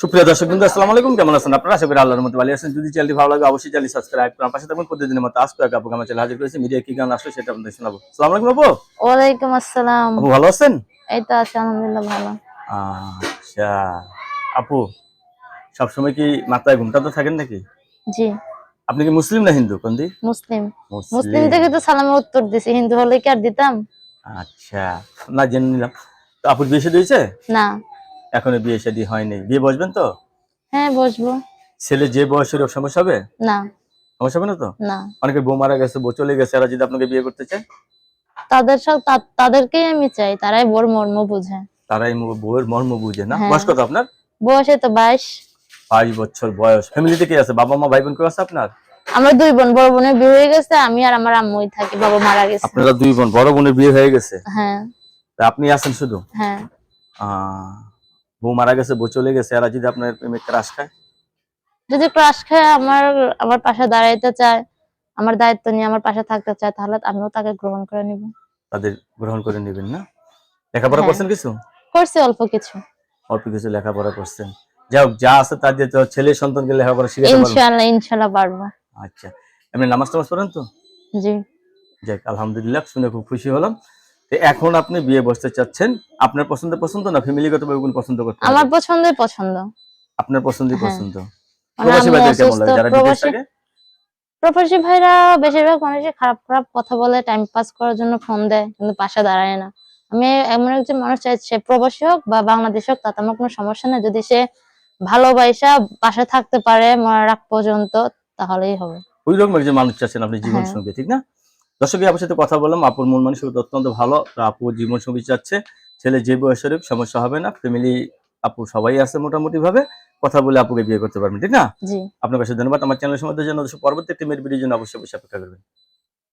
সুপ্রিয় দর্শকবৃন্দ, আসসালামু আলাইকুম। কেমন আছেন আপনারা? আশা করি আল্লাহর মতো ভালো আছেন। যদি চ্যানেলটি ভালো লাগে অবশ্যই চ্যানেল সাবস্ক্রাইব করুন, পাশে থাকবেন। প্রতিদিনের মতো আজকে এক আপু আমার চ্যানেল হাজির করেছি। মিডিয়া কি গান আসলে সেটা আপনাদের শোনাবো। আসসালামু আলাইকুম আপু। ওয়ালাইকুম আসসালাম। আপু ভালো আছেন? এই তো আছি আলহামদুলিল্লাহ ভালো। আচ্ছা আপু, সবসময় কি মাথায় ঘুমটা তো থাকেন নাকি? জি, আপনি কি মুসলিম না হিন্দু কোনদি? মুসলিম। মুসলিম মুসলিম। থেকে তো সালামের উত্তর দিছি, হিন্দু হলে কি আর দিতাম? আচ্ছা, না জেনে নিলাম। তো আপুর বিয়ে শাদী হয়েছে? না। এখনো বিয়ে শাদী হয়নি। বিয়ে বসবেন তো? হ্যাঁ বসবো। ছেলে যে বয়সের সমস্যা হবে? না। সমস্যা হবে না তো? না, অনেকে বউ মারা গেছে, বউ চলে গেছে, এরা যদি আপনাকে বিয়ে করতে চায়? তাদেরকেই আমি চাই, তারাই বড় মর্ম বুঝে। তারাই বউয়ের মর্ম বুঝে না। হ্যাঁ। বয়স কত আপনার? বয়সে তো 22। 22 বছর বয়স। ফ্যামিলিতে কে আছে? বাবা মা ভাই বোন কেউ আছে আপনার? আমরা দুই বোন, বড় বোনের বিয়ে হয়ে গেছে, আমি আর আমার আম্মুই থাকি, বাবা মারা গেছে। আপনারা দুই বোন, বড় বোনের বিয়ে হয়ে গেছে? হ্যাঁ। তা আপনি আছেন শুধু? হ্যাঁ। বউ মারা গেছে, বউ চলে গেছে, এরা যদি আপনার প্রেমে ক্রাশ খায়? যদি ক্রাশ খায়, আমার পাশে দাঁড়াইতে চায়, আমার দায়িত্ব নিয়ে আমার পাশে থাকতে চায়, তাহলে আমিও তাকে গ্রহণ করে নিব। তাদের গ্রহণ করে নেবেন না? লেখাপড়া হ্যাঁ, করছেন কিছু? করছি অল্প কিছু। অল্প কিছু লেখাপড়া করছেন। যাই হোক, যা আছে তা দিয়ে তো ছেলে সন্তানকে লেখাপড়া শিখাতে পারবেন। ইনশাআল্লাহ ইনশাআল্লাহ পারবো। আচ্ছা, এমনি নামাজ টামাজ পড়েন তো? জি। যাক আলহামদুলিল্লাহ, শুনে খুব খুশি হলাম। তো এখন আপনি বিয়ে বসতে চাচ্ছেন, আপনার পছন্দ না ফ্যামিলিগতভাবে কোন পছন্দ করতে হবে? আমার পছন্দই পছন্দ। আপনার পছন্দই হ্যাঁ। পছন্দ। মানে প্রবাসী আম্মু ভাইদের কেমন অসুস্থ, লাগে যারা বিদেশ থাকে? প্রবাসী ভাইরা বেশিরভাগ মানুষই খারাপ খারাপ কথা বলে, টাইম পাস করার জন্য ফোন দেয়, কিন্তু পাশে দাঁড়ায় না। আমি এমন একজন মানুষ চাই, সে প্রবাসী হোক বা বাংলাদেশ হোক, তাতে আমার কোনো সমস্যা নেই, যদি সে ভালোবাসা পাশে থাকতে পারে মরার আগ পর্যন্ত, তাহলেই হবে। ওই রকম একজন মানুষ চাচ্ছেন আপনি জীবন হ্যাঁ। সঙ্গী, ঠিক না? দর্শক, আপনার সাথে কথা বললাম, আপুর মন মানসিকতা অত্যন্ত ভালো। তো আপু জীবন সঙ্গী চাচ্ছে, ছেলে যে বয়সের হোক সমস্যা হবে না। ফ্যামিলি আপু সবাই আছে মোটামুটি ভাবে, কথা বলে আপুকে বিয়ে করতে পারবেন, ঠিক না? জি। আপনার কাছে ধন্যবাদ। আমার চ্যানেলের সম্বন্ধে জন্য পরবর্তী একটি মেয়ের ভিডিওর জন্য অবশ্যই অপেক্ষা করবেন।